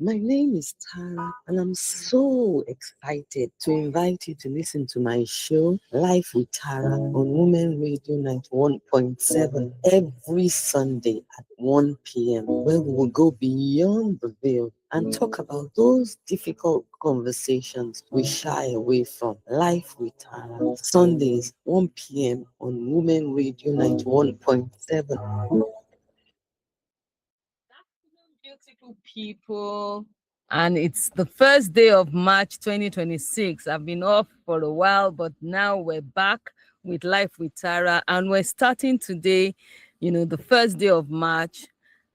My name is Tara, and I'm so excited to invite you to listen to my show, Life with Tara, on Women Radio 91.7 every Sunday at 1 p.m., where we will go beyond the veil and talk about those difficult conversations we shy away from. Life with Tara, Sundays, 1 p.m. on Women Radio 91.7. Beautiful people, and it's the first day of March 2026. I've been off for a while, but now we're back with Life with Tara, and we're starting today, the first day of March.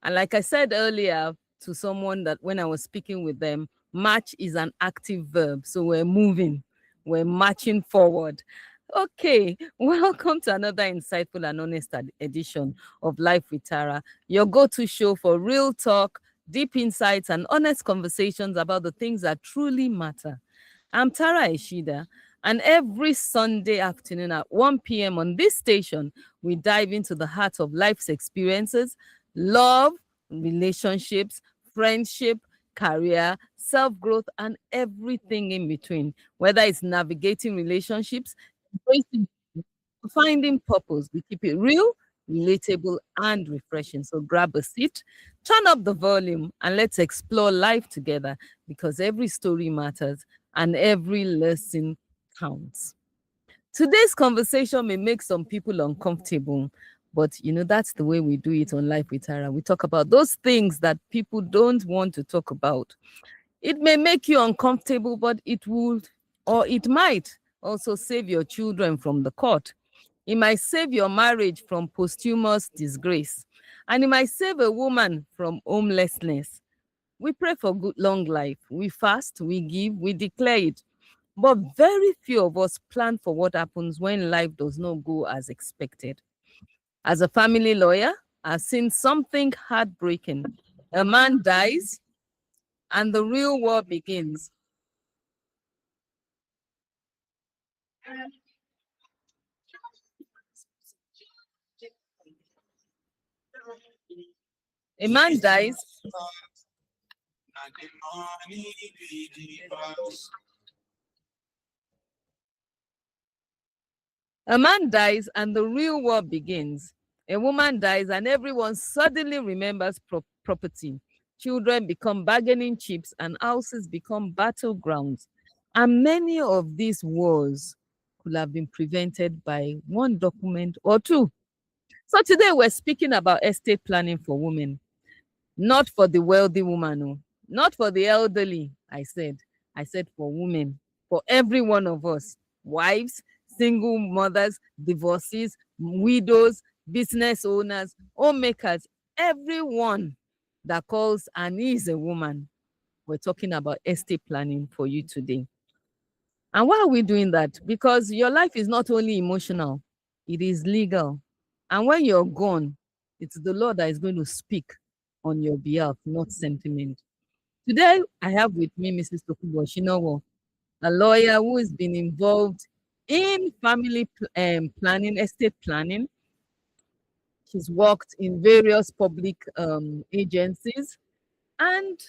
And like I said earlier to someone that when I was speaking with them, March is an active verb, so we're moving, we're marching forward. Okay, welcome to another insightful and honest edition of Life with Tara, your go-to show for real talk, deep insights, and honest conversations about the things that truly matter. I'm Tara Ishida, and every Sunday afternoon at 1 p.m. on this station, we dive into the heart of life's experiences, love, relationships, friendship, career, self-growth, and everything in between, whether it's navigating relationships, embracing, finding purpose. We keep it real, relatable, and refreshing. So grab a seat, turn up the volume, and let's explore life together, because every story matters and every lesson counts. Today's conversation may make some people uncomfortable, but that's the way we do it on Life with Tara. We talk about those things that people don't want to talk about. It may make you uncomfortable, but it would, or it might also save your children from the court. It might save your marriage from posthumous disgrace. And it might save a woman from homelessness. We pray for good long life. We fast, we give, we declare it. But very few of us plan for what happens when life does not go as expected. As a family lawyer, I've seen something heartbreaking. A man dies and the real war begins. A man dies. A man dies and the real war begins. A woman dies and everyone suddenly remembers property. Children become bargaining chips and houses become battlegrounds. And many of these wars could have been prevented by one document or two. So today we're speaking about estate planning for women. Not for the wealthy woman, no. Not for the elderly, I said for women, for every one of us. Wives, single mothers, divorcees, widows, business owners, homemakers, everyone that calls and is a woman. We're talking about estate planning for you today. And why are we doing that? Because your life is not only emotional, it is legal. And when you're gone, it's the Lord that is going to speak on your behalf, not sentiment. Today, I have with me Mrs. Tokubo Shinowo, a lawyer who has been involved in family planning, estate planning. She's worked in various public agencies, and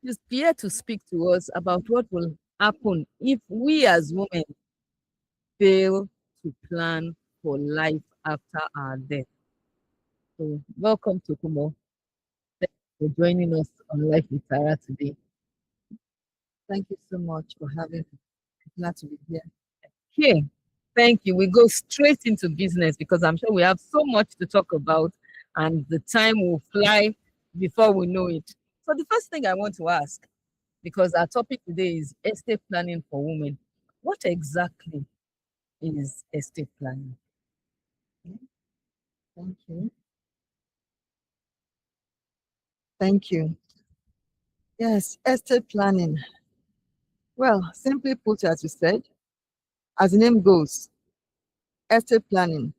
she's here to speak to us about what will happen if we as women fail to plan for life after our death. So, welcome to Kumo. Thank you for joining us on Life with Tara today. Thank you so much for having me. Glad to be here. Okay, thank you. We go straight into business because I'm sure we have so much to talk about and the time will fly before we know it. So, the first thing I want to ask, because our topic today is estate planning for women, what exactly is estate planning? Thank you. Thank you. Yes, estate planning. Well, simply put, as you said, as the name goes, estate planning.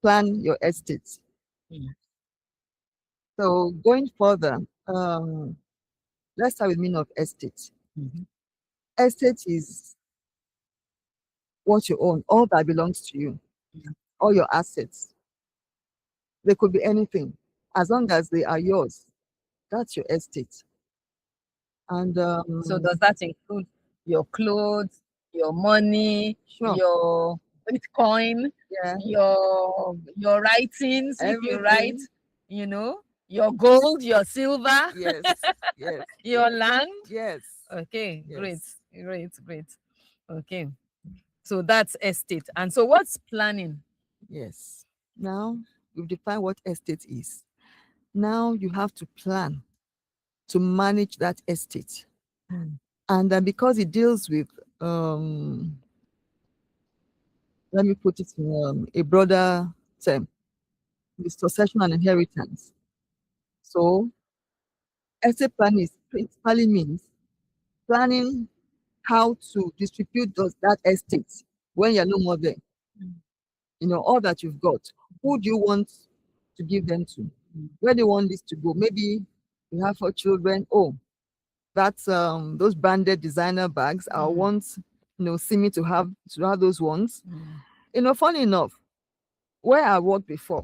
Plan your estate. Mm. So going further, let's start with meaning of estate. Mm-hmm. Estate is what you own, all that belongs to you, all your assets. They could be anything, as long as they are yours. That's your estate. And So does that include your clothes, your money, sure, your Bitcoin, yeah, your writings, if you write, everything. your gold, your silver, Yes, yes, your land? yes, Okay, great, yes, great. Okay, so that's estate. And so what's planning? yes. Now we've defined what estate is. Now you have to plan to manage that estate. And because it deals with, let me put it in a broader term, the succession and inheritance. So, estate planning is principally means planning how to distribute that estate when you're no more there. All that you've got. Who do you want to give them to? Where do you want this to go? Maybe you have 4 children. Oh, that's those branded designer bags. I want see me to have those ones. Funny enough, where I worked before,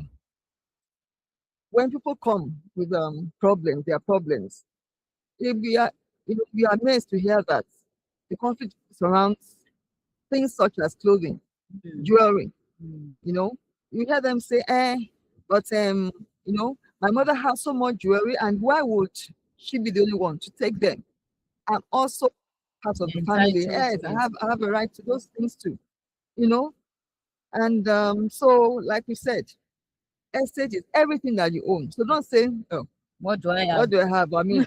when people come with problems, their problems, we are we are amazed to hear that the conflict surrounds things such as clothing, jewelry. You hear them say, but my mother has so much jewelry, and why would she be the only one to take them? I'm also part of the family. Entitled Yes, to I it. have a right to those things too. And so, like we said, estate is everything that you own. So don't say, oh, What do I what have? do I have? I mean,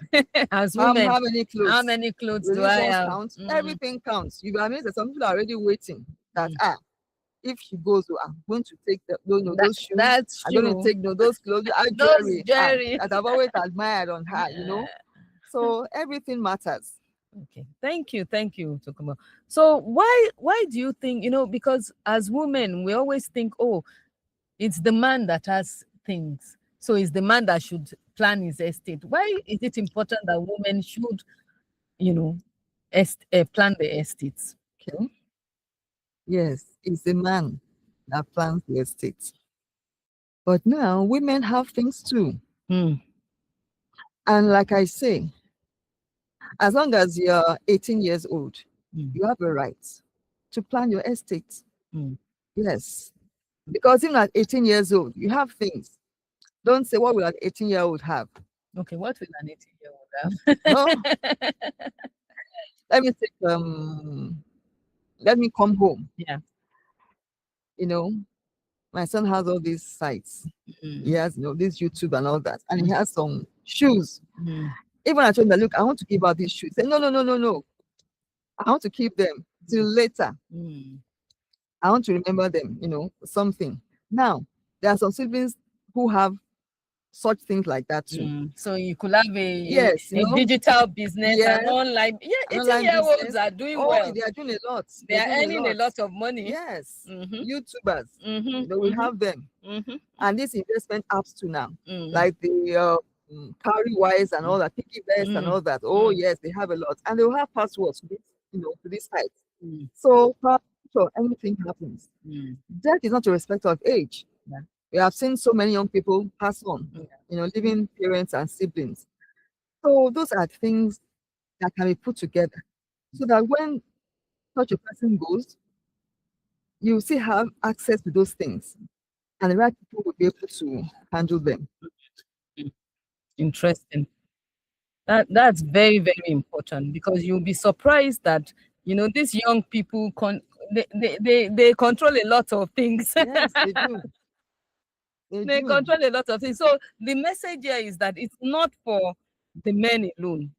As how women, many clothes? how many clothes Will do these I ones have? count? Everything counts. You I mean that some people are already waiting that if she goes, oh, I'm going to take those shoes. That's I'm going to true. take those clothes, Those jewelry jewelry. that I've always admired on her. So everything matters. Okay, thank you, Tokumo. So why do you think, because as women we always think, oh, it's the man that has things, so it's the man that should plan his estate. Why is it important that women should, plan the estates? Okay. Yes, it's the man that plans the estate. But now women have things too. And like I say, as long as you're 18 years old, you have a right to plan your estate. Yes. Because even at 18 years old, you have things. Don't say, what will an 18-year-old have? Okay, what will an 18-year-old have? No, let me take let me come home. Yeah. My son has all these sites. He has, this YouTube and all that. And he has some shoes. Even I told him, look, I want to give out these shoes. He said, no. I want to keep them till later. I want to remember them, something. Now, there are some siblings who have such things like that too. So you could have a digital business and online. Yeah, Online 18-year-olds business. are doing Oh, well. they are doing a lot. They are doing earning a lot of money. Yes. YouTubers. We have them. And these investment apps too now. Like the Cowrywise and all that, PiggyVest and all that. Oh yes, they have a lot. And they will have passwords to this, to this site. So sure, anything happens. Death is not a respect of age. Yeah. We have seen so many young people pass on, leaving parents and siblings. So those are things that can be put together so that when such a person goes, you still have access to those things and the right people will be able to handle them. Interesting. That's very, very important, because you'll be surprised that these young people they control a lot of things. Yes, they do. They control a lot of things. So the message here is that it's not for the men alone.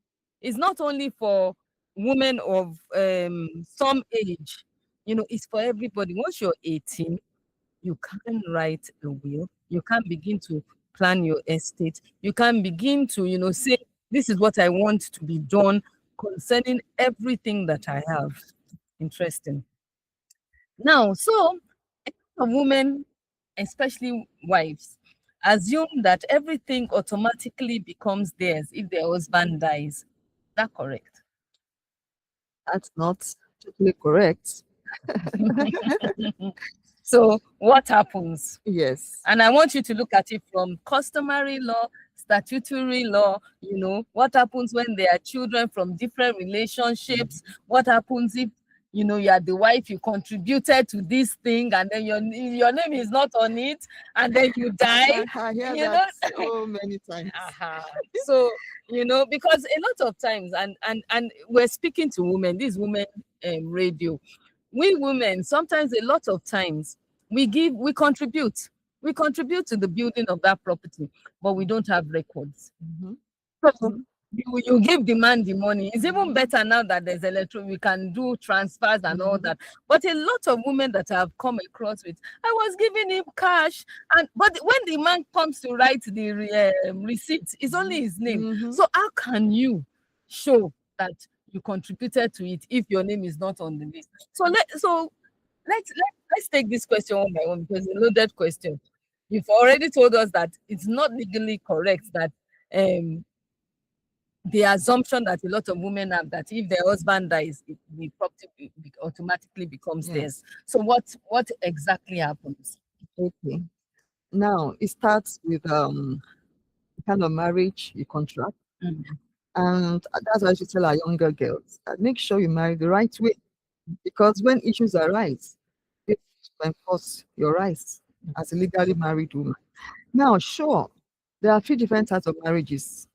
It's not only for women of some age. It's for everybody. Once you're 18, you can write a will. You can begin to plan your estate. You can begin to, say, this is what I want to be done concerning everything that I have. Interesting. Now, so women, especially wives, assume that everything automatically becomes theirs if their husband dies. Is that correct? That's not totally correct. So what happens? Yes. And I want you to look at it from customary law, statutory law, what happens when there are children from different relationships, what happens if you are the wife, you contributed to this thing, and then your name is not on it, and then you die. I hear you that so many times. So because a lot of times, and we're speaking to women, this women radio, we women sometimes, a lot of times, we contribute to the building of that property, but we don't have records. So you give the man the money. It's even better now that there's we can do transfers and all that. But a lot of women that I've come across with, I was giving him cash, but when the man comes to write the receipt, it's only his name. So how can you show that you contributed to it if your name is not on the list? So let's take this question one by one, because it's a loaded question. You've already told us that it's not legally correct, that the assumption that a lot of women have, that if their husband dies, the property automatically becomes theirs. So what exactly happens? Okay. Now it starts with the kind of marriage you contract. And that's why I should tell our younger girls that make sure you marry the right way. Because when issues arise, you enforce your rights as a legally married woman. Now, sure, there are 3 different types of marriages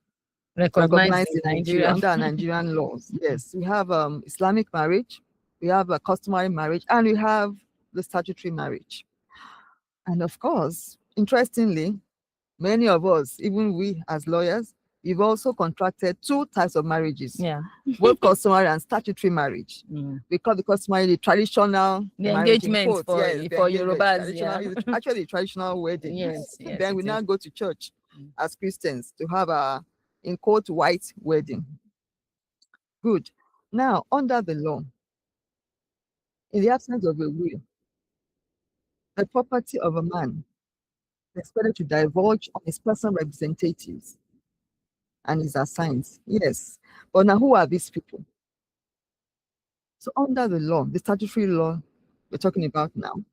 recognized in Nigeria under Nigerian laws. Yes, we have Islamic marriage, we have a customary marriage, and we have the statutory marriage. And of course, interestingly, many of us, even we as lawyers, we've also contracted 2 types of marriages, both customary and statutory marriage. We call the customary the traditional engagement for Yorubas. It's actually a traditional wedding. Yes, then we now go to church as Christians to have a, in quote, white wedding. Good. Now, under the law, in the absence of a will, the property of a man is expected to divulge on his personal representatives and his assigns. Yes. But now, who are these people? So under the law, the statutory law we're talking about now,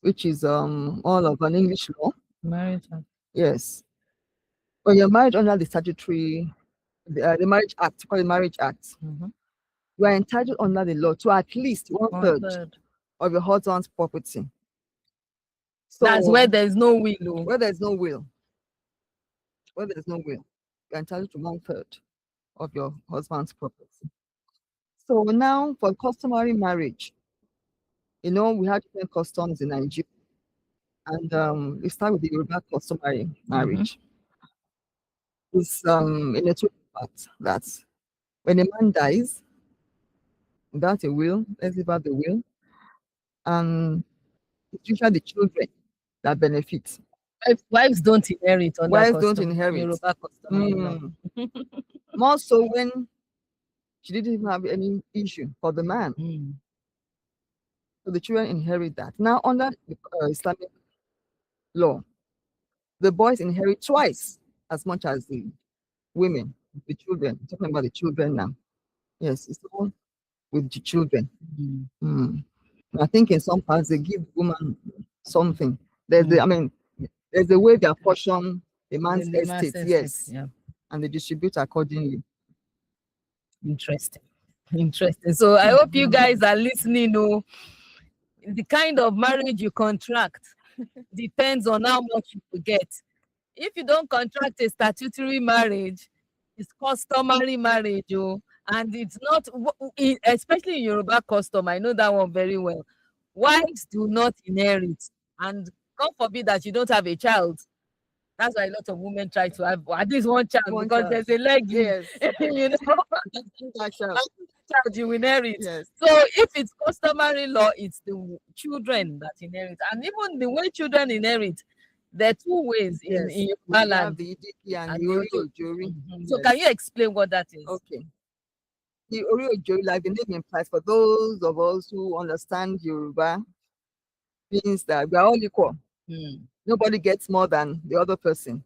which is all of an English law. Marriage. Yes. When you're married under the statutory, the Marriage Act, called the Marriage Act, you are entitled under the law to at least one third of your husband's property. So that's where there's no will. Where there's no will. Where there's no will, you're entitled to 1/3 of your husband's property. So now for customary marriage, we have different customs in Nigeria. And we start with the Yoruba customary marriage. It's in a 2 parts. That's when a man dies without a will, let's leave out the will, and it's usually the children that benefit. Wives don't inherit. Wives don't inherit. Yoruba customary. More so when she didn't even have any issue for the man. So the children inherit that. Now, under the Islamic law, the boys inherit twice as much as the women, the children. I'm talking about the children now. Yes, it's all with the children. I think in some parts they give women something. There's there's a way they apportion the man's estate. Yes. Yeah. And they distribute accordingly. Interesting. So I hope you guys are listening. The kind of marriage you contract depends on how much you get. If you don't contract a statutory marriage, it's customary marriage, and it's not, especially in Yoruba custom. I know that one very well. Wives do not inherit, and God forbid that you don't have a child. That's why a lot of women try to have at least one child, because there's a leg. Yes. Child you inherit. Yes. So if it's customary law, it's the children that inherit. And even the way children inherit, there are 2 ways in Yoruba land. The Idiki and the Ori. So can you explain what that is? Okay. The Ori, like the name implies, for those of us who understand Yoruba, means that we are all equal. Nobody gets more than the other person.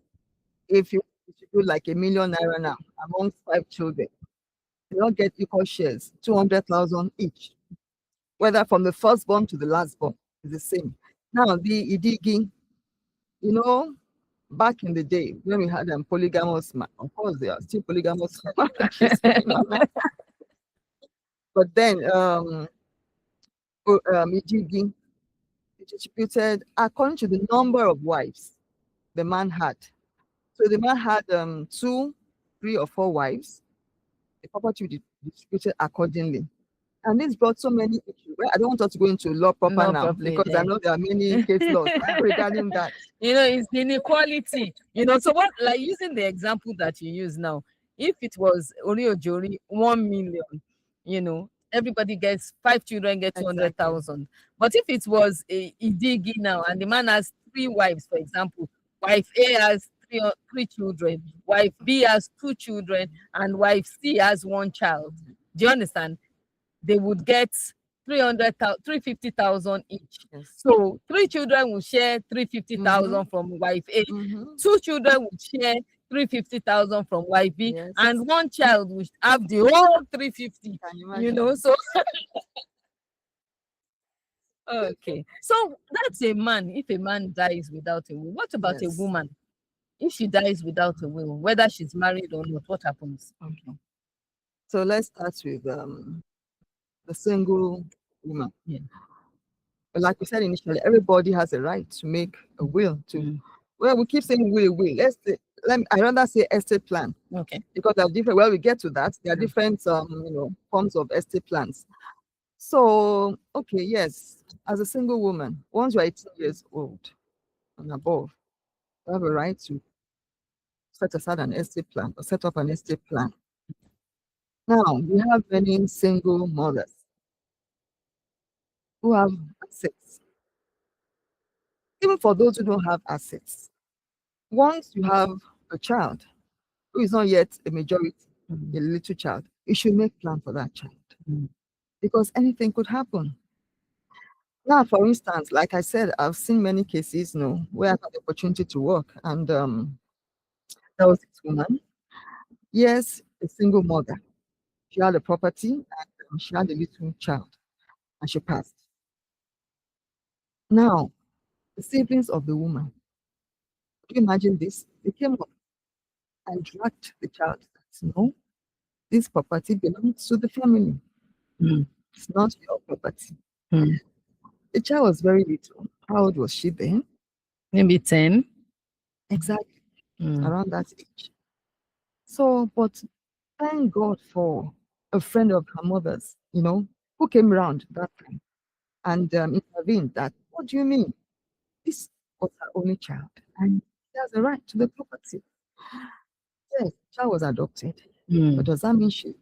If you do like ₦1 million now amongst 5 children, they all get equal shares, 200,000 each. Whether from the firstborn to the lastborn is the same. Now the Idigi, back in the day when we had polygamous, of course, there are still polygamous marriages going on now. But then, Ijigi, it distributed according to the number of wives the man had. So the man had 2, 3, or 4 wives. The property would be distributed accordingly. And this brought so many issues. Well, I don't want us to go into law proper Law now properly, because yeah. I know there are many case laws regarding that. It's the inequality. So what, like using the example that you use now, if it was Oriojori 1 million, everybody gets 5 children get 200,000. But if it was a Idigi now and the man has 3 wives, for example, wife A has 3 children, wife B has 2 children, and wife C has 1 child. Do you understand? They would get 350,000 each. Yes. So 3 children will share 350,000 from wife A. 2 children will share 350,000 from wife B, Yes. and 1 child will have the whole 350. Can you imagine? So okay. So that's a man. If a man dies without a will, what about a Yes. woman? If she dies without a will, whether she's married or not, what happens? Okay. So let's start with the single woman. Yeah. But like we said initially, everybody has a right to make a will. Well, we keep saying will. I rather say estate plan. Okay. Because there are different. Well, we get to that. There are different, forms of estate plans. So, okay, yes, as a single woman, once you're 18 years old and above, you have a right to set aside an estate plan or set up an estate plan. Now, we have many single mothers who have assets. Even for those who don't have assets, once you have a child who is not yet a majority, a little child, you should make plan for that child because anything could happen. Now, for instance, like I said, I've seen many cases, where I've had the opportunity to work, and there was this woman. Yes, a single mother. She had a property, and she had a little child, and she passed. Now, the siblings of the woman, can you imagine this? They came up and dragged the child. No, this property belongs to the family. It's not your property. The child was very little. How old was she then? Maybe 10. Exactly. Around that age. So, but thank God for a friend of her mother's, who came around that time and intervened that, what do you mean? This was her only child and she has a right to the property. Yes, the child was adopted. But does that mean she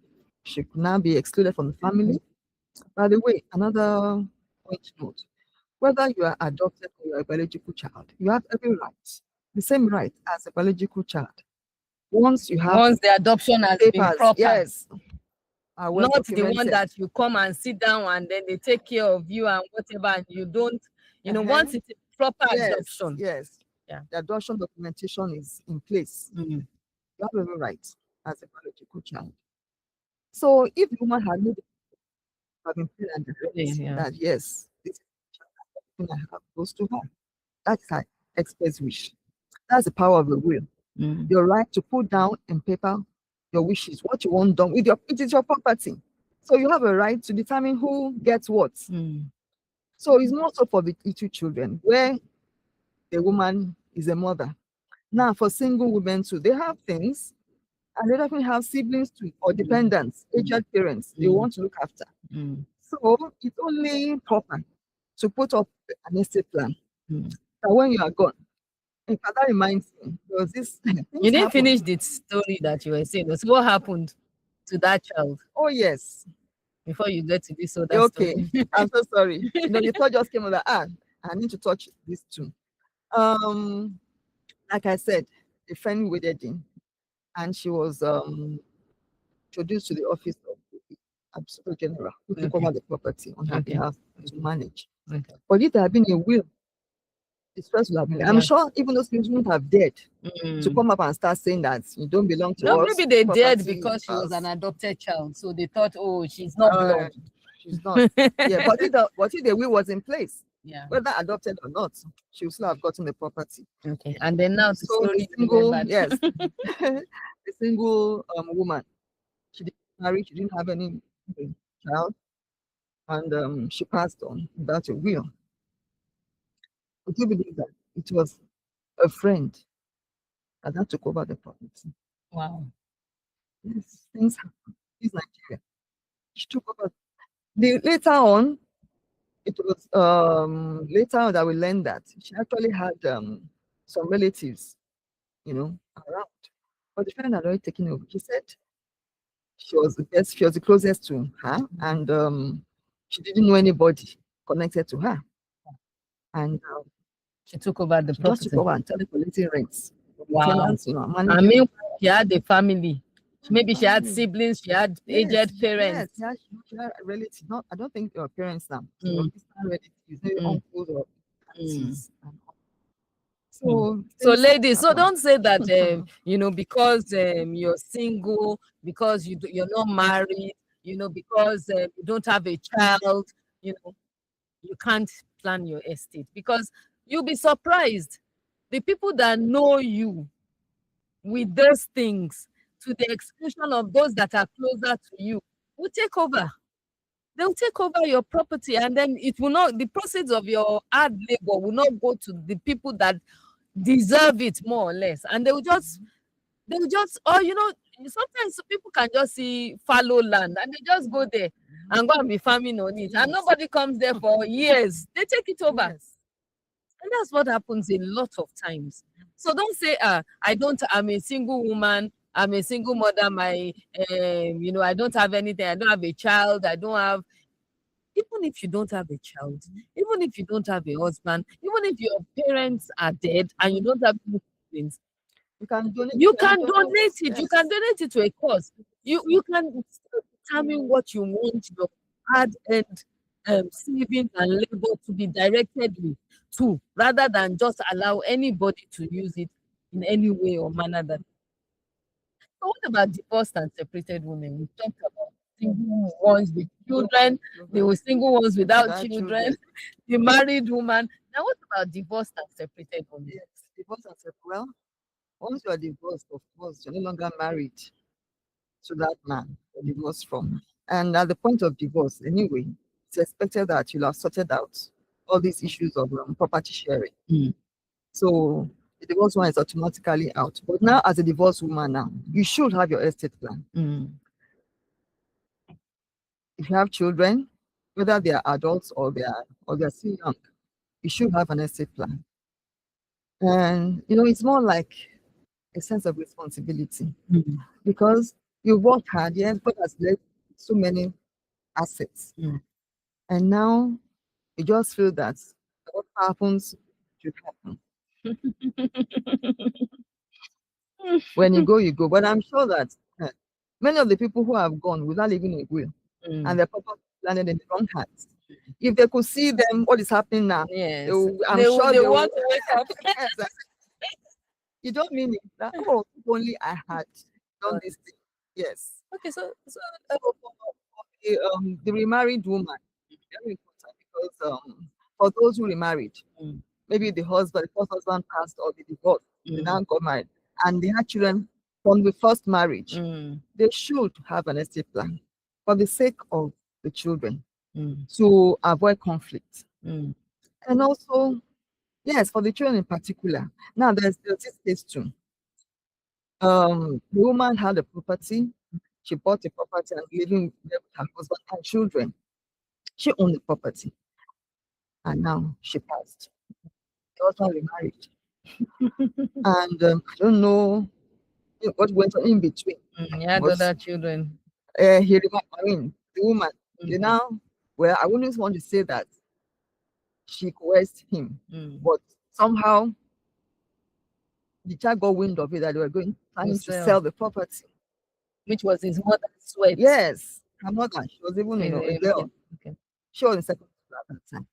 could now be excluded from the family? By the way, another point to note, whether you are adopted or you are a biological child, you have every right, the same right as a biological child. Once the adoption has been proper. Yes. Not the one that you come and sit down and then they take care of you and whatever, and you don't, once it's a proper adoption. Yes. Yeah. The adoption documentation is in place. You have every right as a biological child. So if the woman had made that yes, this child I have goes to her. That's her express wish. That's the power of the will. Your right to put down in paper your wishes, what you want done with it is your property. So you have a right to determine who gets what. So it's not so for the little children where the woman is a mother. Now for single women too, they have things and they definitely have siblings too or dependents, aged parents they want to look after. So it's only proper to put up an estate plan that when you are gone. In fact, that reminds me, there was this. You didn't finish the story that you were saying. So what happened to that child? Oh, yes. Before you get to this other story. Okay, I'm so sorry. The thought just came on that. I need to touch this too. Like I said, a friend waited in, and she was introduced to the office of the Absolute General, who took over the property on her behalf to manage. But if there had been a will, the stress will have been. I'm sure even those people wouldn't have dared to come up and start saying that you don't belong to us. Maybe they dared because she was an adopted child, so they thought, oh, she's not blood. She's not. Yeah, but if the will was in place, Yeah. Whether adopted or not, she would still have gotten the property. Okay. And then now the So story the you single, remembered. yes, the single woman, she didn't marry, she didn't have any child, and she passed on without a will. Would you believe that it was a friend that took over the property? Wow. Yes, things happen. This Nigeria. She took over. Later on, it was later on that we learned that she actually had some relatives, around. But the friend had already taken over. She said she was the best, she was the closest to her, and she didn't know anybody connected to her. And She took over the she just took property. over and started collecting rents. Wow. Tenants, I managing. mean, she had a family. Maybe she had siblings, she had Yes, aged parents. Yes, she had relatives. Not, I don't think your parents now. Mm. Distant relatives, maybe Mm. uncles or aunties. And all. So So ladies, so happen. don't say that because you're single, because you're not married, because you don't have a child, you can't plan your estate, because you'll be surprised. The people that know you with those things, to the exclusion of those that are closer to you, will take over. They'll take over your property, and then it will not, the proceeds of your hard labor will not go to the people that deserve it, more or less. And they'll just, or sometimes people can just see fallow land and they just go there and go and be farming on it, and nobody comes there for years. They take it over. Yes. And that's what happens a lot of times. So don't say, I'm a single woman, I'm a single mother, I don't have anything, I don't have a child, I don't have, even if you don't have a child, even if you don't have a husband, even if your parents are dead and you don't have any siblings, You can donate. you can donate it. Yes. You can donate it to a cause. You can still determine what you want your hard-earned savings and labor to be directed to, rather than just allow anybody to use it in any way or manner that. So what about divorced and separated women? We talked about single ones with children, there were single ones without children, the married woman. Now what about divorced and separated women? Yes, divorce and separated. Well, once you are divorced, of course, you're no longer married to that man you're divorced from. And at the point of divorce, anyway, it's expected that you'll have sorted out all these issues of property sharing. Mm. So the divorce one is automatically out. But now, as a divorced woman, now you should have your estate plan. Mm. If you have children, whether they are adults or they're still young, you should have an estate plan. And it's more like a sense of responsibility Mm. because you worked hard, yes, but has led so many assets. Mm. And now you just feel that what happens should happen. When you go, you go. But I'm sure that many of the people who have gone without leaving a will and their property landed in the wrong hands. If they could see them, what is happening now, Yes. I'm sure they want to wake up. Yes. You don't mean it that, oh, if only I had done this thing. Yes. Okay, so The remarried woman, very important because for those who remarried, maybe the first husband passed or they divorced, they now got married, and they had children from the first marriage, they should have an estate plan for the sake of the children to avoid conflict. And also, yes, for the children in particular. Now there's this case too. The woman had a property. She bought the property and living there with her husband and children. She owned the property. And now she passed. The husband remarried. And I don't know what went on in between. He had other children. The woman, well, I wouldn't want to say that she coerced him, but somehow the child got wind of it that they were planning to sell the property. Which was his mother's sweat. Yes, her mother. She was even, a girl. Okay. She was in secondary school at that time.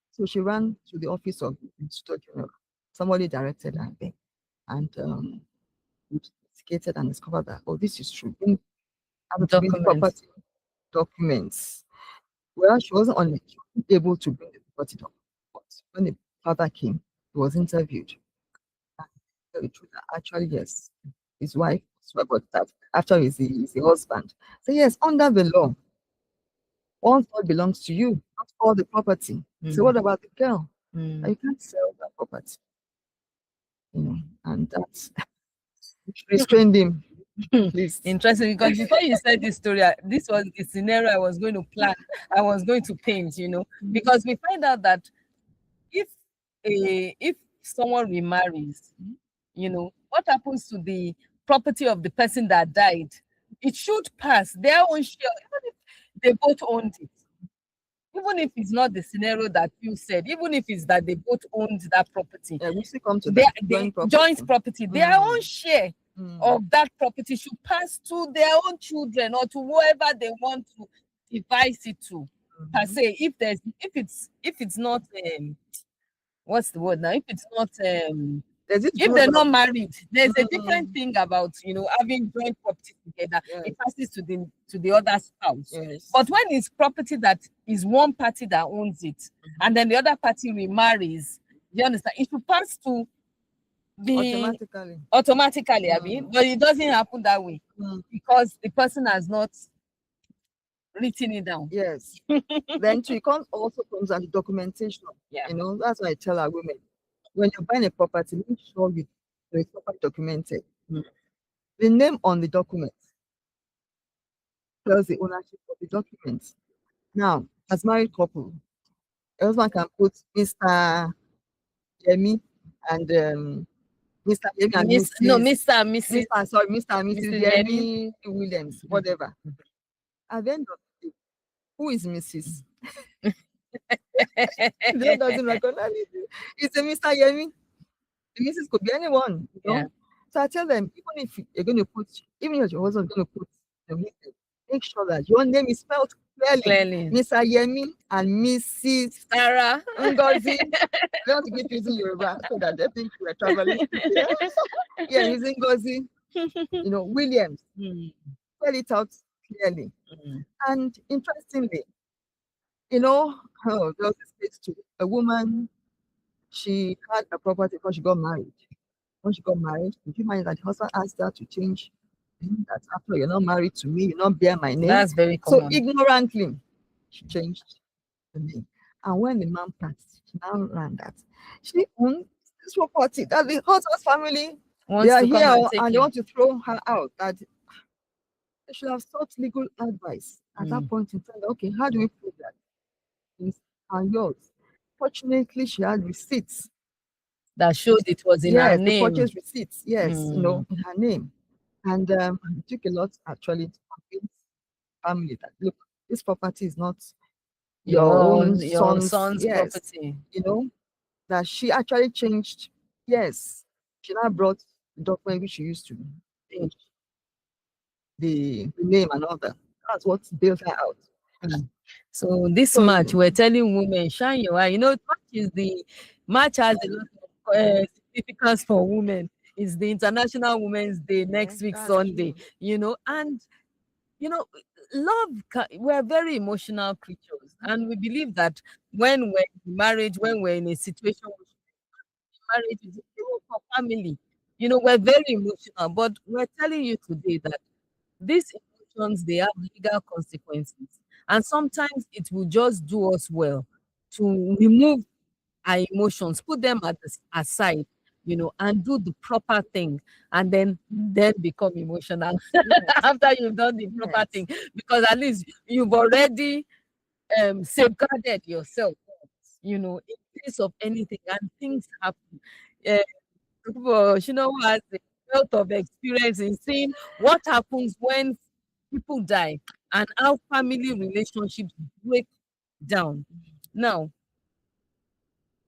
So she ran to the office of the Inspector General. Somebody directed her there. And investigated and discovered that, oh, this is true. Property documents. Well, she wasn't able to bring the property when the father came, he was interviewed. And he told the truth that actually, yes, his wife, but that after is the husband. So yes, under the law, one third belongs to you, not all the property. So what about the girl? You can't sell that property. And that's restrained him. Please. Interesting, because before you said this story, this was the scenario I was going to plan, I was going to paint, because we find out that if someone remarries, what happens to the property of the person that died? It should pass their own share, even if they both owned it. Even if it's not the scenario that you said, even if it's that they both owned that property, Yeah, we still come to their that. joint property, their own share of that property should pass to their own children or to whoever they want to devise it to, per se. If it's not what's the word now? If it's not if they're not married, there's a different thing about having joint property together. Yes. It passes to the other spouse. Yes. But when it's property that is one party that owns it, and then the other party remarries, you understand? It should pass to the automatically. I mean, but it doesn't happen that way because the person has not written it down. Yes. Then it also comes under documentation. Yeah. That's why I tell our women, when you're buying a property, make sure it's properly documented. The name on the document tells the ownership of the document. Now, as married couple, a husband can put Mr. Yemi and Mr. Yemi and Mrs. No, Mr. and Mrs. Mr. and Mrs. Yemi Williams, whatever. At the end of the day, who is Mrs.? The other doesn't recognize it. It's a Mr. Yemi. The Mrs. could be anyone. Yeah. So I tell them, even if you're going to put, even if your husband is going to put the Mrs., make sure that your name is spelled clearly. Mr. Yemi and Mrs. Tara Ngozi. We have to keep using Yoruba so that they think we're traveling. Yeah, using Ngozi. Williams. Spell it out clearly. And interestingly, there was this case to a woman. She had a property before she got married. When she got married, she married that the husband asked her to change that after you're not married to me, you not bear my name. That's very common. So ignorantly, she changed the name. And when the man passed, she now learned that she owned this property, that the husband's family, they are here and they want to throw her out. That they should have sought legal advice at that point in time. Okay, how do we prove that these are yours? Fortunately, she had receipts that showed it was in her name. The purchase receipts, in her name. And it took a lot actually to convince family that look, this property is not your son's property. That she actually changed. Yes, she now brought the document which she used to change the name and all that. That's what bailed her out. So this March, we're telling women, shine your eye. March has a lot of significance for women. It's the International Women's Day next week, Sunday, and love, we're very emotional creatures. And we believe that when we're in marriage, when we're in a situation marriage, even for family, we're very emotional. But we're telling you today that these emotions, they have legal consequences. And sometimes it will just do us well to remove our emotions, put them aside, and do the proper thing, and then become emotional after you've done the proper thing, because at least you've already safeguarded yourself, in case of anything, and things happen. Who has a wealth of experience in seeing what happens when people die and how family relationships break down. Now,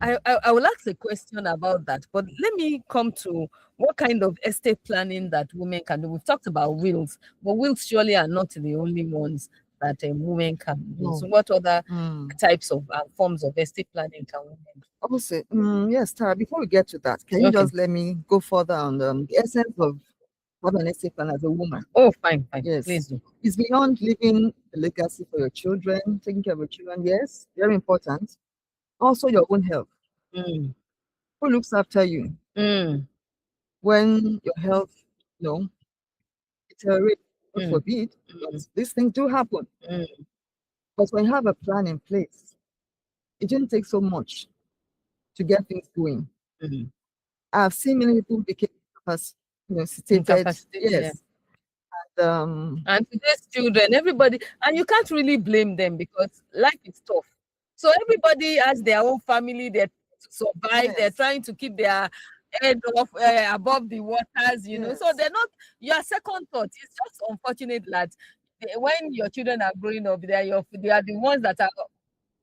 I will ask a question about that, but let me come to what kind of estate planning that women can do. We've talked about wills, but wills surely are not the only ones that a woman can do. No. So what other types of forms of estate planning can women do? Obviously, yes, Tara, before we get to that, can you just let me go further on the essence of having an estate plan as a woman? Oh, fine. Yes. Please do. It's beyond leaving a legacy for your children, taking care of your children. Yes, very important. Also, your own health. Mm. Who looks after you Mm. when your health, you know, deteriorates? God Mm. forbid, but Mm. these things do happen. Mm. But when you have a plan in place, it didn't take so much to get things going. Mm. I've seen many people became incapacitated. Incapacitated, yeah. Yes. And And today's children, everybody, and you can't really blame them because life is tough. So everybody has their own family. They're trying to survive. They're yes, trying to keep their head off above the waters. So yes, they're not your second thought. It's just unfortunate that when your children are growing up, they are the ones that are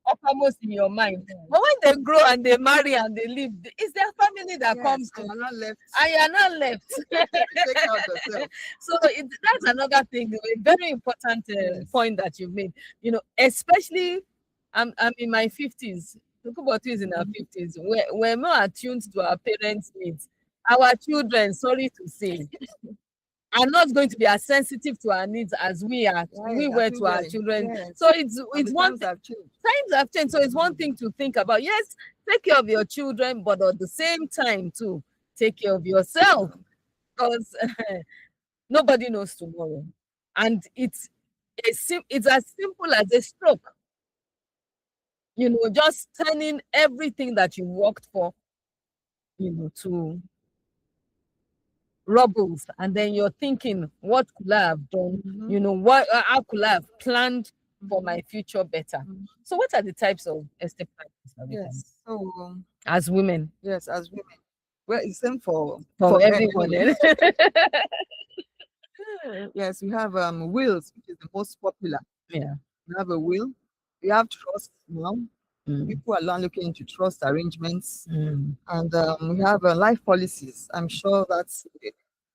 uppermost in your mind. yes, But when they grow and they marry and they live, it's their family that yes. comes And to, you're not left and you're not left. to take care of yourself. So that's another thing, a very important Yes. point that you've made. Especially I'm in my 50s. Tukubotu is in our 50s. We're more attuned to our parents' needs. Our children, sorry to say, are not going to be as sensitive to our needs as we Right, were as we to our were. children. Yes. So it's And the one times thing. have changed. Times have changed, so it's one thing to think about. Yes, take care of your children, but at the same time too, take care of yourself, because nobody knows tomorrow, and it's as simple as a stroke. Just turning everything that you worked for, to rubbles, and then you're thinking, what could I have done? Mhm. How could I have planned for my future better? Mhm. So, what are the types of estate planners that we can, Yes. So as women, yes, as women, well, it's same for for men everyone? anyway. Eh? Yes, we have wills, which is the most popular. Yeah. We have a will. We have trust now. Mm. People are now looking into trust arrangements, Mm. and we have life policies. I'm sure that's a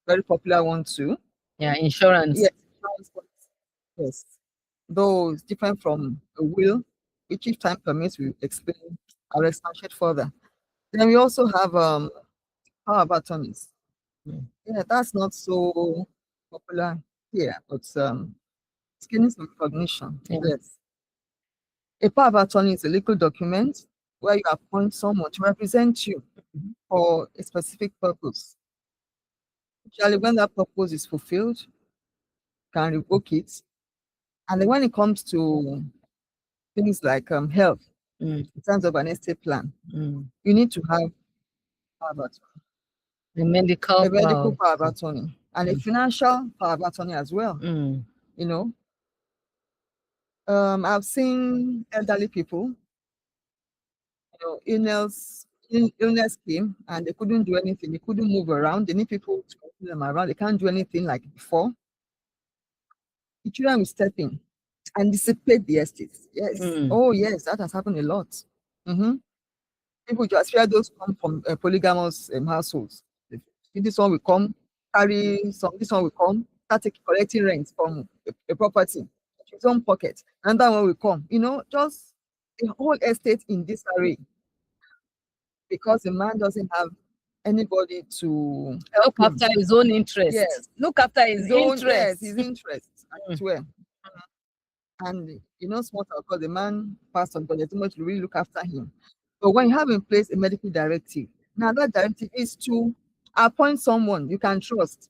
very popular one too. Yeah, insurance. Yes, insurance policy. Yes, though it's different from a will, which if time permits, we explain. I'll expatiate further. Then we also have power of attorneys. Mm. Yeah, that's not so popular here, but it's gaining some recognition. Yeah. Yes. A power of attorney is a legal document where you appoint someone to represent you for a specific purpose. Usually, when that purpose is fulfilled, you can revoke it. And then when it comes to things like health, Mm. in terms of an estate plan, Mm. you need to have power of attorney, The medical a medical power. power of attorney, and a financial power of attorney as well. Mm. You know, I've seen elderly people, illness came and they couldn't do anything. They couldn't move around. They need people to move them around. They can't do anything like before. The children will step in and dissipate the estates. Yes. Mm. Oh, yes, that has happened a lot. Mm-hmm. People just fear those come from polygamous households. This one will come, carry some, this one will come, start collecting rent from a property, his own pocket. And that one will come. Just the whole estate in disarray because the man doesn't have anybody to Help help him. after his own interest. Yes. Look after his interest. Yes, his interests as well. And small because the man passed on, but there's too much to really look after him. But when you have in place a medical directive, now that directive is to appoint someone you can trust.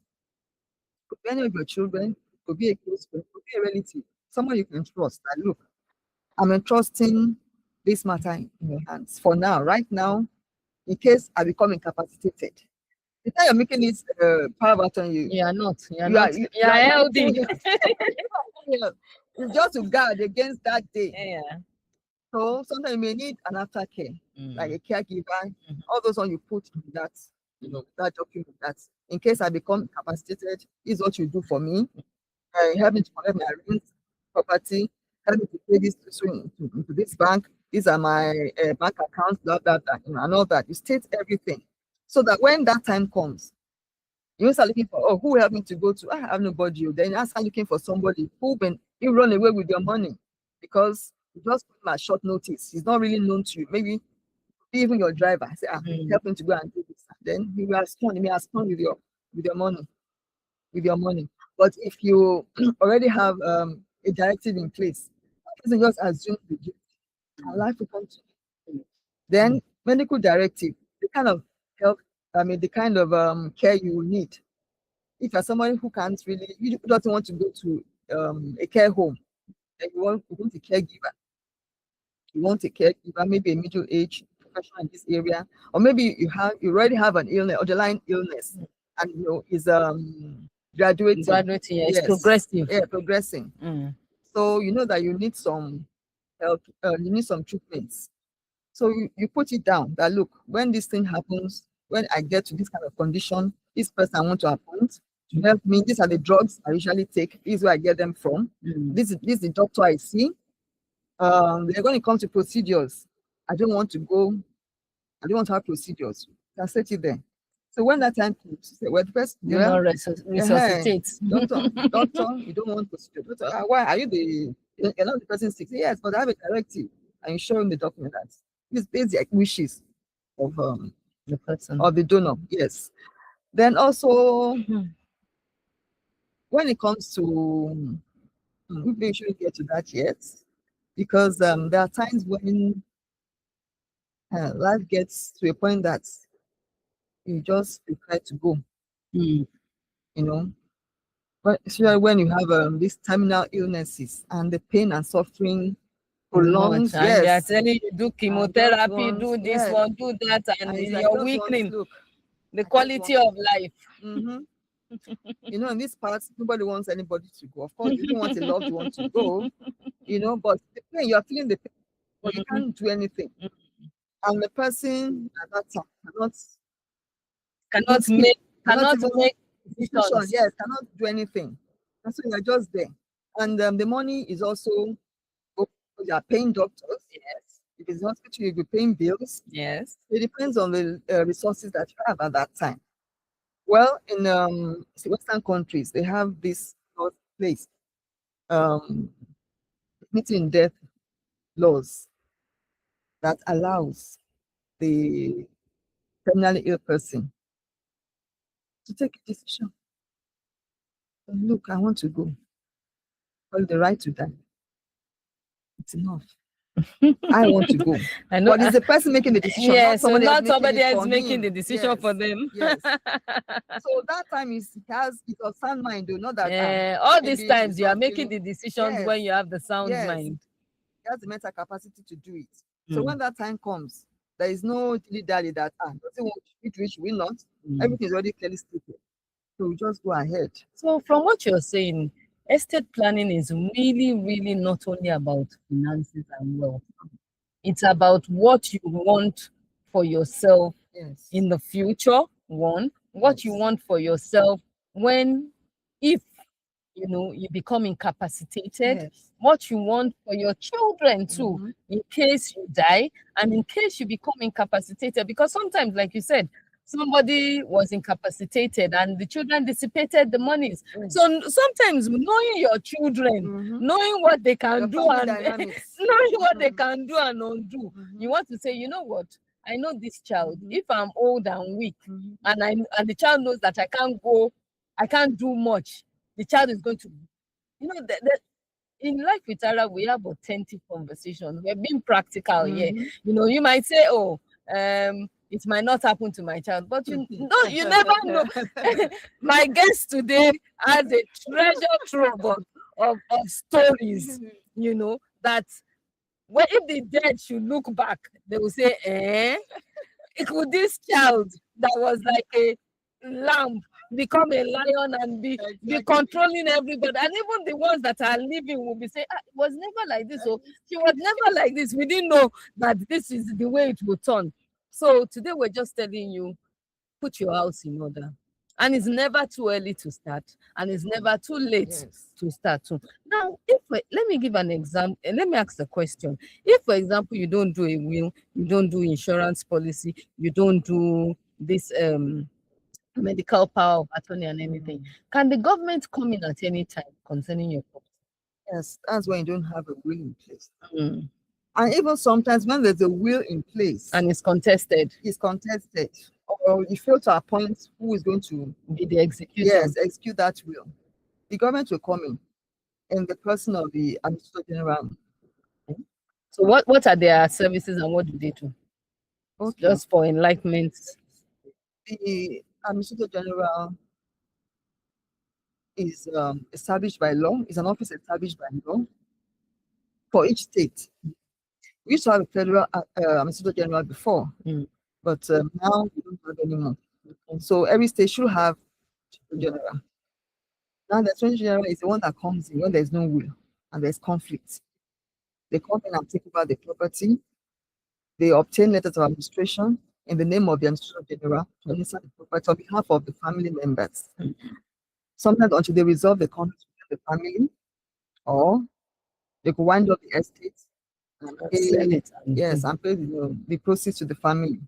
Could be any of your children, could be a close friend, could be a relative, someone you can trust. That look, I'm entrusting this matter in your hands for now, right now, in case I become incapacitated. The time you're making this power of attorney, You are not. You are you are not. you, You are healthy. it's just to guard against that day. Yeah. So sometimes you may need an aftercare, like a caregiver. All those ones you put in that, that document. That in case I become incapacitated, this is what you do for me. Help me to collect my rent, property. Help me to pay this into this bank. These are my bank accounts, blah blah blah, and all that. You state everything, so that when that time comes, you start looking for, who will help me to go to? I have nobody. Then you start looking for somebody who can you run away with your money because you just put him at short notice. He's not really known to you. Maybe even your driver say, help him to go and do this. Then he will respond. He may respond with your money, with your money. But if you already have a directive in place, person just assume the gift and life will continue. Then medical directive, the kind of health, the kind of care you will need. If you're someone who can't really, you doesn't want to go to a care home, and you want a caregiver. You want a caregiver, maybe a middle-aged professional in this area, or maybe you already have an illness, underlying illness, and is graduating. Graduating, yeah, it's Yes. progressive. Yeah, progressing. So you know that you need some help, you need some treatments. So you put it down that, look, when this thing happens, when I get to this kind of condition, this person I want to appoint to help me, these are the drugs I usually take, this is where I get them from. This is the doctor I see. They're going to come to procedures. I don't want to have procedures. I set it there. So when that time comes, say, well, the person, resuscitate. Doctor, you don't want procedure. Doctor, why are you you're not the person sick? Say, yes, but I have a directive, and you show him the document that this is the wishes of the person or the donor. Yes. Then also, when it comes to, we shouldn't get to that yet, because there are times when life gets to a point that you just prefer to go. You know, but especially when you have these terminal illnesses and the pain and suffering prolongs. And they are telling you, do chemotherapy, do this one, do that, and you're weakening the quality of life. You know, in this part, nobody wants anybody to go. Of course, you don't want a loved one to go, but the pain, you're feeling the pain, but you can't do anything. And the person at that time cannot make decisions. Yes, cannot do anything. And so you're just there. And the money is also, you are paying doctors. Yes. If it's hospital, you'll be paying bills. Yes. It depends on the resources that you have at that time. Well, in Western countries, they have this place, meeting death laws that allows the terminally ill person to take a decision. Look, I want to go. Well, the right to die. It's enough. I want to go. I know. But it's the person making the decision. Yes, not somebody else making the decision for them. Yes. So that time it's a sound mind, though, not that. All these times you are making the decisions when you have the sound mind. He has the mental capacity to do it. So when that time comes, there is no dilly-dally that doesn't want which will not. Everything is already clearly stated. So we just go ahead. So from what you're saying, estate planning is really, really not only about finances and wealth. It's about what you want for yourself in the future, what you want for yourself if you become incapacitated, what you want for your children too, in case you die and in case you become incapacitated. Because sometimes, like you said, somebody was incapacitated and the children dissipated the monies. So sometimes knowing your children, knowing what they can do and knowing what they can do and undo, you want to say, you know what? I know this child. If I'm old and weak, and the child knows that I can't go, I can't do much, the child is going to, in Life with Tara, we have authentic conversations. We're being practical here. You might say, it might not happen to my child, but you never know. My guest today has a treasure trove of stories, that if the dead should look back, they will say, it could this child that was like a lamb become a lion and be controlling everybody, and even the ones that are living will be saying, it was never like this, or she was never like this. We didn't know that this is the way it would turn. So today we're just telling you, put your house in order. And it's never too early to start, and it's never too late to start. Now, let me give an example. Let me ask a question. If, for example, you don't do a will, you don't do insurance policy, you don't do this medical power of attorney and anything, can the government come in at any time concerning your property? Yes, that's when you don't have a will in place. And even sometimes when there's a will in place and it's contested, or you fail to appoint who is going to be the executor. Yes, execute that will. The government will come in the person of the Administrator General. So what are their services and what do they do? Okay. Just for enlightenment. The Administrator General is established by law. It's an office established by law for each state. We used to have a federal Administrator General before, but now we don't have anymore. So every state should have a general. Now the Attorney General is the one that comes in when there's no will and there's conflict. They come in and take over the property. They obtain letters of administration in the name of the Administrator General to administer the property on behalf of the family members. Sometimes until they resolve the conflict with the family, or they could wind up the estate and Sell it. yes, and pay the proceeds to the family.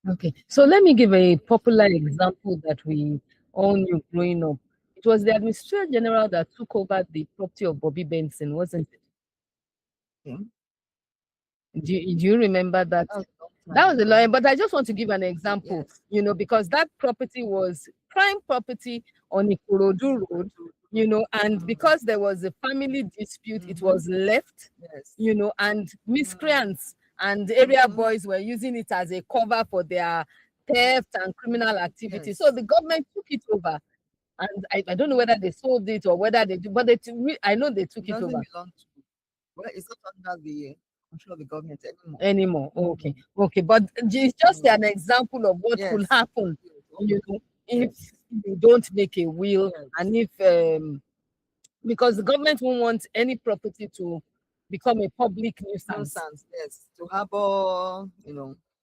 Okay, so let me give a popular example that we all knew growing up. It was the Administrator General that took over the property of Bobby Benson, wasn't it? Yeah. Do you remember that? That was a lawyer, but I just want to give an example, Yes. Because that property was prime property on Ikorodu Road, and because there was a family dispute, it was left, Yes. and miscreants and area boys were using it as a cover for their theft and criminal activity. So Yes. the government took it over. And I don't know whether they sold it or whether they do, but I know they took it doesn't over. belong to, well, it's not under the control of the government Anymore. Okay, but it's just an example of what could happen, if you don't make a will, and if because the government won't want any property to become a public nuisance. Yes, to harbor,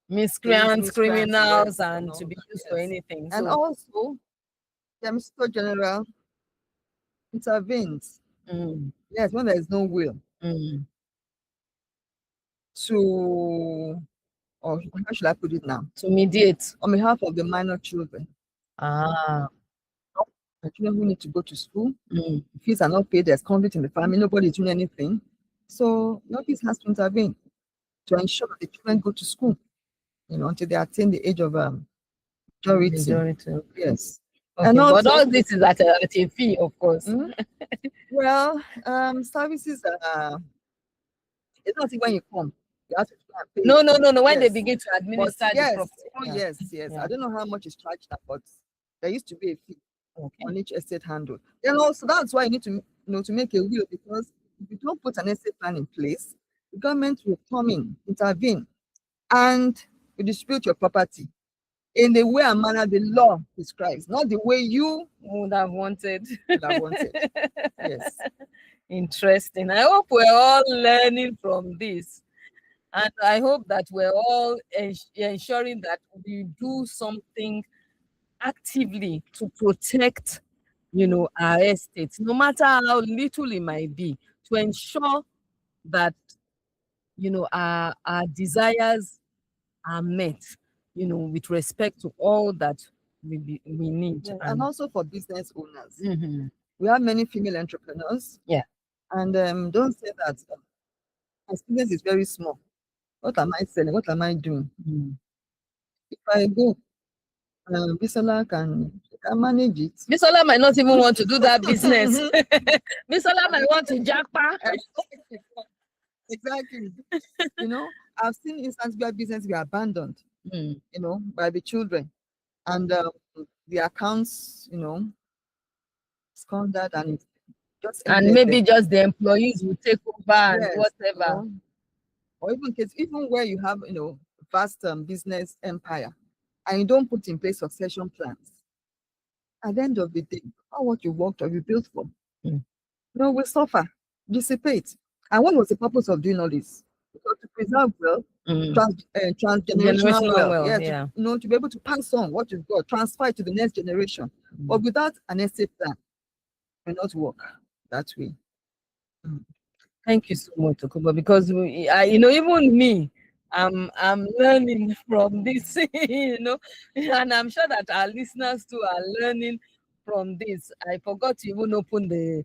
Miscreants, criminals, yes, and to be used for anything. And So, also, the Administrator General intervenes. Yes, when there is no will to, or how should I put it now? to mediate On behalf of the minor children. The children who need to go to school, fees are not paid, there's conflict in the family, nobody's doing anything. So the office has to intervene to ensure that the children go to school, until they attain the age of majority. Yes. Okay, and but all this is at a fee, of course. Well, services it's not when you come. You have to pay. No. When they begin to administer the property. Yes. I don't know how much is charged, but there used to be a fee on each estate handle. Then also that's why you need to to make a will, because if you don't put an estate plan in place, the government will come in, intervene, and will dispute your property in the way and manner the law prescribes, not the way you would have wanted. Yes. Interesting. I hope we're all learning from this. And I hope that we're all ensuring that we do something actively to protect, our estates, no matter how little it might be, to ensure that, our desires are met, with respect to all that we need. And also for business owners. We have many female entrepreneurs. And don't say that my business is very small. What am I selling? What am I doing? If I go, Bisola can manage it. Bisola might not even want to do that business. Bisola might want to jackpot. Exactly. I've seen instances where business be abandoned, by the children, and the accounts, squandered, and it's just maybe just the employees will take over and whatever. Or even where you have, vast business empire, and you don't put in place succession plans. At the end of the day, how what you worked or you built for, will suffer, dissipate. And what was the purpose of doing all this? Because to preserve wealth, transgenerational wealth, to be able to pass on what you've got, transfer it to the next generation. But without an estate plan, it will not work that way. Thank you so much, Okubo, because even me, I'm learning from this, and I'm sure that our listeners too are learning from this. I forgot to even open the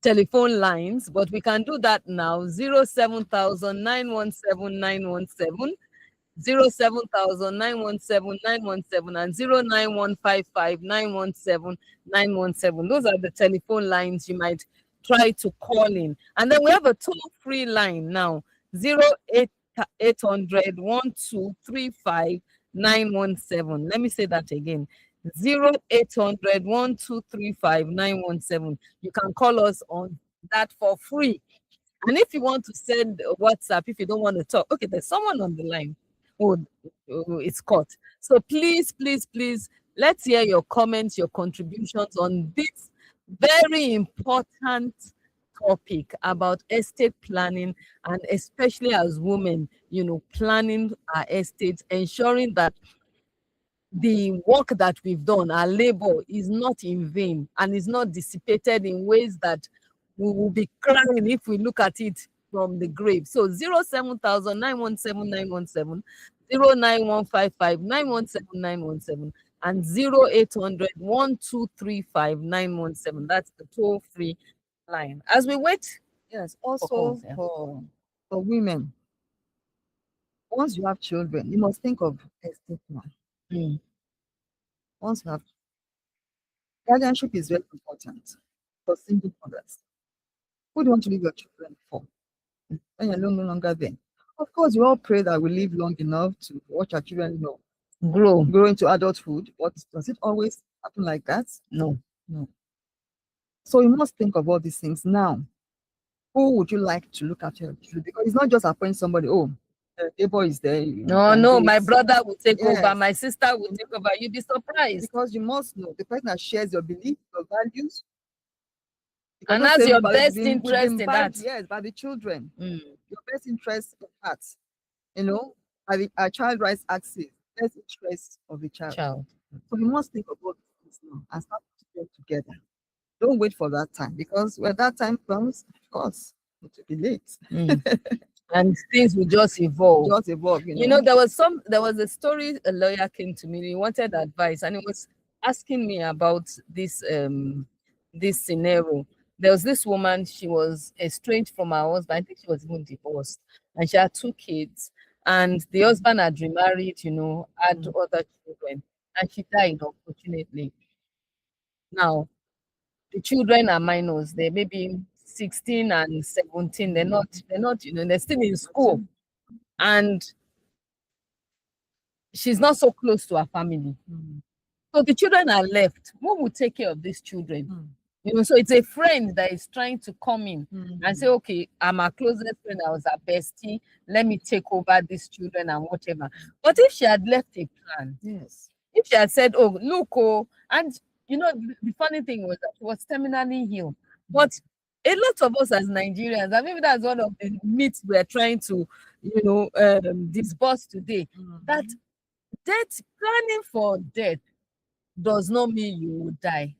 telephone lines, but we can do that now. 07000 917 917, 07000 917 917, and 09155 917 917. Those are the telephone lines you might try to call in. And then we have a toll-free line now, 080 0800 1235 917. Let me say that again. 0800 1235 917. You can call us on that for free. And if you want to send a WhatsApp, if you don't want to talk, okay, there's someone on the line. Oh, it's caught. So please, please, please, let's hear your comments, your contributions on this very important topic about estate planning, and especially as women, planning our estates, ensuring that the work that we've done, our labor, is not in vain and is not dissipated in ways that we will be crying if we look at it from the grave. So 07000 09155 and 0800 That's the toll-free line. As we wait, Yes, also calls, yeah. for women, once you have children, you must think of estate plan. Mm. Once you have guardianship is very important for single mothers. Who do you want to leave your children for when you're no longer there? Of course, we all pray that we live long enough to watch our children, grow. grow into adulthood. But does it always happen like that? No. So you must think of all these things now. Who would you like to look after your children? Because it's not just appoint somebody. Oh, the neighbor is there. No, my brother will take over. Yes. My sister will take over. You'll be surprised. Because you must know the person that shares your belief, your values. Because And don't that's say your by best being- interest in imbibe- that. Yes, by the children. Mm. Your best interest in heart. Our child rights access, best interest of the child. So you must think of all these things now and start putting them together. Don't wait for that time, because when that time comes, of course, it will be late. And things will just evolve. Just evolve, There was a story. A lawyer came to me. He wanted advice, and he was asking me about this scenario. There was this woman. She was estranged from her husband. I think she was even divorced, and she had 2 kids. And the husband had remarried, had other children, and she died, unfortunately. Now, the children are minors. They're maybe 16 and 17. They're not, they're still in school. And she's not so close to her family. So the children are left. Who will take care of these children? So it's a friend that is trying to come in and say, okay, I'm her closest friend. I was her bestie. Let me take over these children and whatever. But if she had left a plan, Yes. if she had said, oh, look, and the funny thing was that she was terminally ill. But a lot of us as Nigerians, and maybe that's one of the myths we're trying to, disburse today, that planning for death does not mean you will die.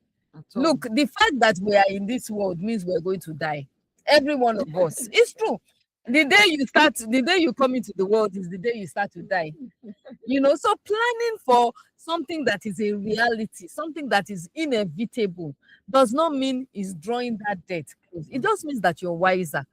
Look, the fact that we are in this world means we're going to die. Every one of us. It's true. The day you come into the world is the day you start to die. So planning for something that is a reality, something that is inevitable, does not mean is drawing that death close. It just means that you're wiser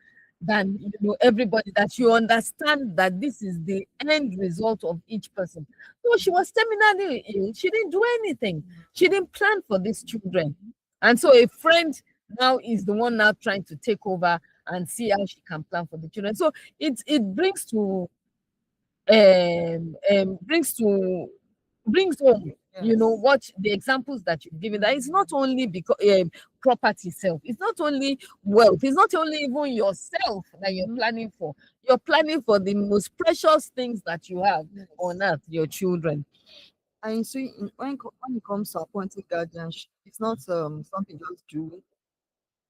than everybody, that you understand that this is the end result of each person. So she was terminally ill. She didn't do anything. She didn't plan for these children. And so a friend now is the one now trying to take over and see how she can plan for the children. So it brings to brings home, what the examples that you've given, that it's not only because property itself, it's not only wealth, it's not only even yourself that you're planning for. You're planning for the most precious things that you have on earth, your children. And you see, when it comes to appointing guardianship, it's not something just do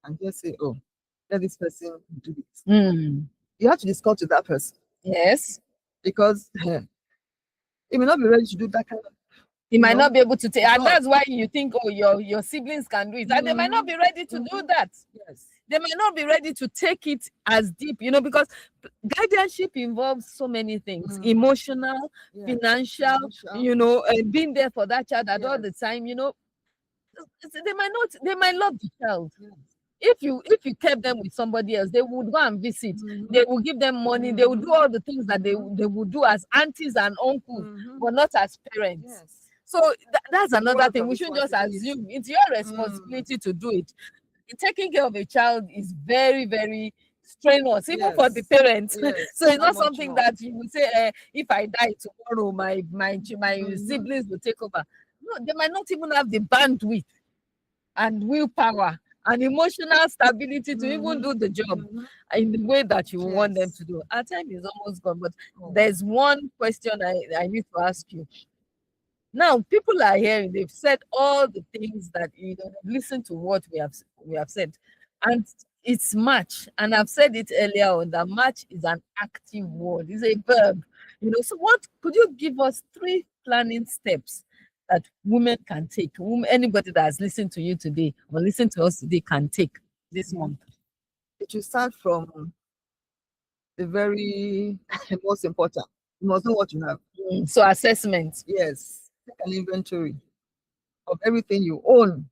and just say, oh, let this person do it. You have to discuss with that person. Yes. Because he may not be ready to do that kind of. He might not be able to take, and that's why you think, oh, your siblings can do it, and they might not be ready to do that. Yes. They might not be ready to take it as deep, because guardianship involves so many things: emotional, financial, being there for that child at all the time. They might love the child. If you kept them with somebody else, they would go and visit. They will give them money. They will do all the things that they would do as aunties and uncles, but not as parents. Yes. So that's another thing. We shouldn't just assume it's your responsibility to do it. Taking care of a child is very, very strain us, even for the Yes. parents. Yes. So it's How not much something more? that you will say, if I die tomorrow, my Mhm. siblings will take over. No, they might not even have the bandwidth and willpower and emotional stability to even do Mhm. the job Mhm. in the way that you want them Yes. to do. Our time is almost gone, but Oh. there's one question I need to ask you. Now, people are hearing, they've said all the things that listen to what we have said. And it's match. And I've said it earlier on that match is an active word, it's a verb. So what could you give us three planning steps that women can take? Anybody that has listened to you today or listened to us today can take this month. It should start from the very most important. You must know what you have. So assessment. Yes. Take an inventory of everything you own.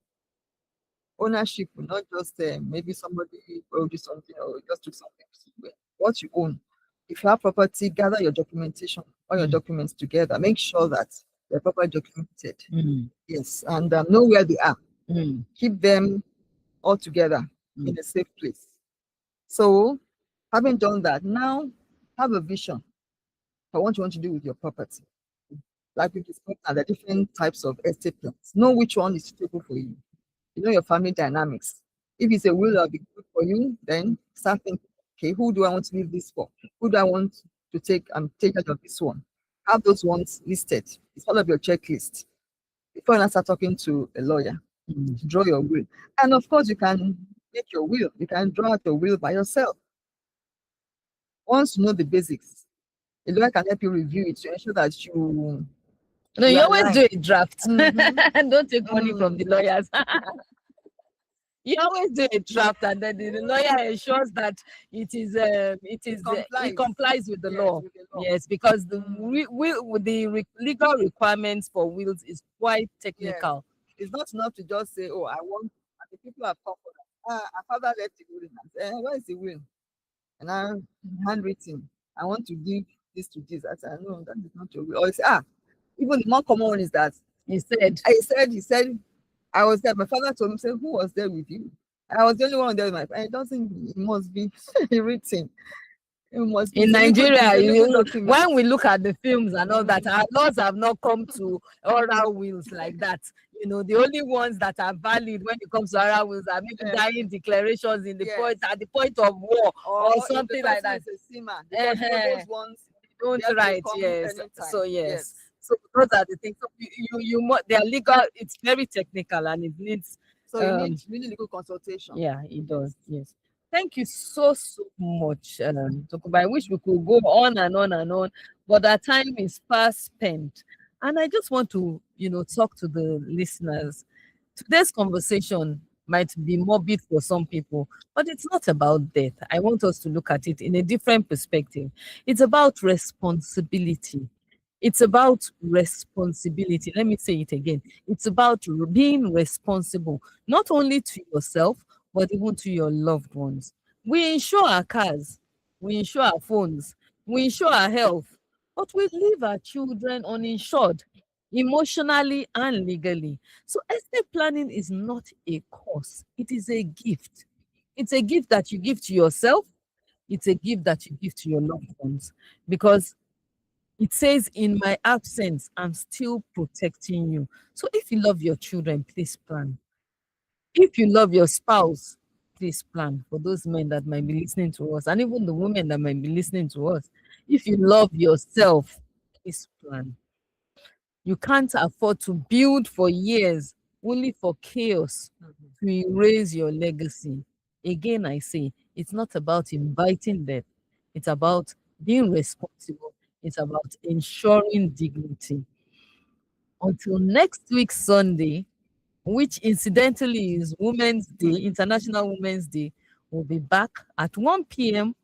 Ownership, not just maybe somebody borrowed you something or just took something somewhere. What you own. If you have property, gather your documentation, all your Mm. documents together. Make sure that they're properly documented. Mm. Yes, and know where they are. Mm. Keep them all together in a safe place. So, having done that, now have a vision for what you want to do with your property. Like we discussed, the different types of estate plans. Know which one is suitable for you. You know your family dynamics. If it's a will that will be good for you, then start thinking, okay, who do I want to leave this for? Who do I want to take charge of this one? Have those ones listed. It's part of your checklist. Before you start talking to a lawyer, to draw your will. And of course, you can make your will. You can draw out your will by yourself. Once you know the basics, a lawyer can help you review it to ensure that No, you you always align. do a draft. Mhm. And don't take money from the Mm. lawyers. You always do a draft, and then the lawyer ensures that it complies with the Yes, law. with the law. Yes, because Mm. legal requirements for wills is quite Yes. technical. It's not enough to just say, oh, I want, and the people have come for that. Our father left the will in hand. Where is the will? And I handwritten. I want to give this to this. I said, no, that is not your will. Or he said, even the more common one is that He said, he said, I was there. My father told me, say, who was there with you? I was the only one there with my friend. It doesn't, it must be written. It must be in it's Nigeria, a legal document. when we look at the films and all that, our laws have not come to oral wills like that. The only ones that are valid when it comes to oral wills are maybe dying declarations in the point Yes. at the point of war or Or if the something like person that. is a seaman, because those ones Don't they have to write, come yes. anytime. So yes. Yes. So those are the things. So they are legal. It's very technical and it needs. So you need legal consultation. Yeah, it does. Yes. Thank you so much, Tokuba. I wish we could go on and on and on, but our time is fast spent. And I just want to, talk to the listeners. Today's conversation might be morbid for some people, but it's not about death. I want us to look at it in a different perspective. It's about responsibility. It's about responsibility. Let me say it again. It's about being responsible, not only to yourself, but even to your loved ones. We insure our cars, we insure our phones, we insure our health, but we leave our children uninsured emotionally and legally. So estate planning is not a cost, it is a gift. It's a gift that you give to yourself, it's a gift that you give to your loved ones because it says, in my absence, I'm still protecting you. So if you love your children, please plan. If you love your spouse, please plan. For those men that might be listening to us, and even the women that might be listening to us, if you love yourself, please plan. You can't afford to build for years only for chaos to erase your legacy. Again, I say it's not about inviting death, it's about being responsible, it's about ensuring dignity. Until next week, Sunday, which incidentally is Women's Day, International Women's Day, we'll be back at 1 p.m.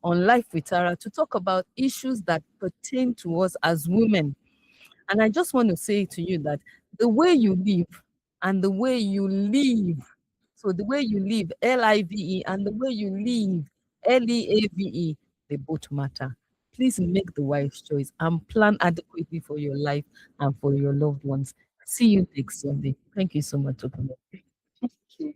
on Life with Tara to talk about issues that pertain to us as women. And I just want to say to you that the way you live and the way you live, so the way you live, Live, and the way you live, Leave, they both matter. Please make the wise choice and plan adequately for your life and for your loved ones. See you next Sunday. Thank you so much, Tokunbo. Okay.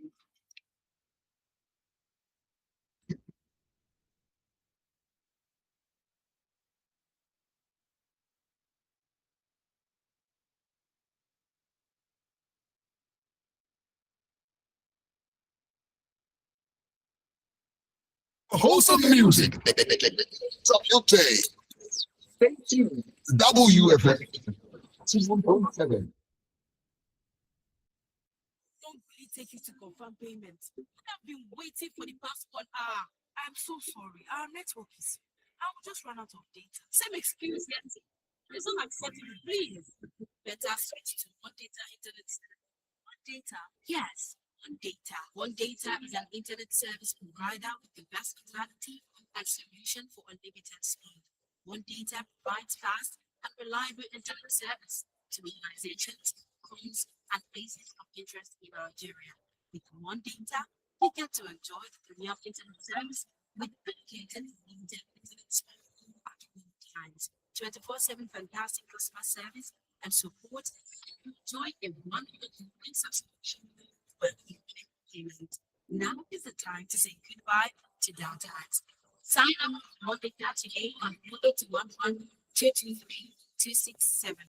Wholesome music. Top your day. Stay tuned. WFM 1.7. Don't really take you to confirm payment. I've been waiting for the past 1 hour. I'm so sorry. Our network is. I will just run out of data. Same excuse yet. It's not acceptable, please. Better switch to One Data Internet. One Data? Yes, One Data. One Data is an internet service provider with the best clarity and solution for unlimited speed. One Data provides fast and reliable internet service to organizations, homes, and places of interest in Nigeria. With One Data, you get to enjoy the premium internet service with dedicated limited internet speed at all times. 24/7 fantastic customer service and support. Enjoy a one-month subscription for payment. Now is the time to say goodbye to data ads. Sign up for One Data today on 0811 223 267.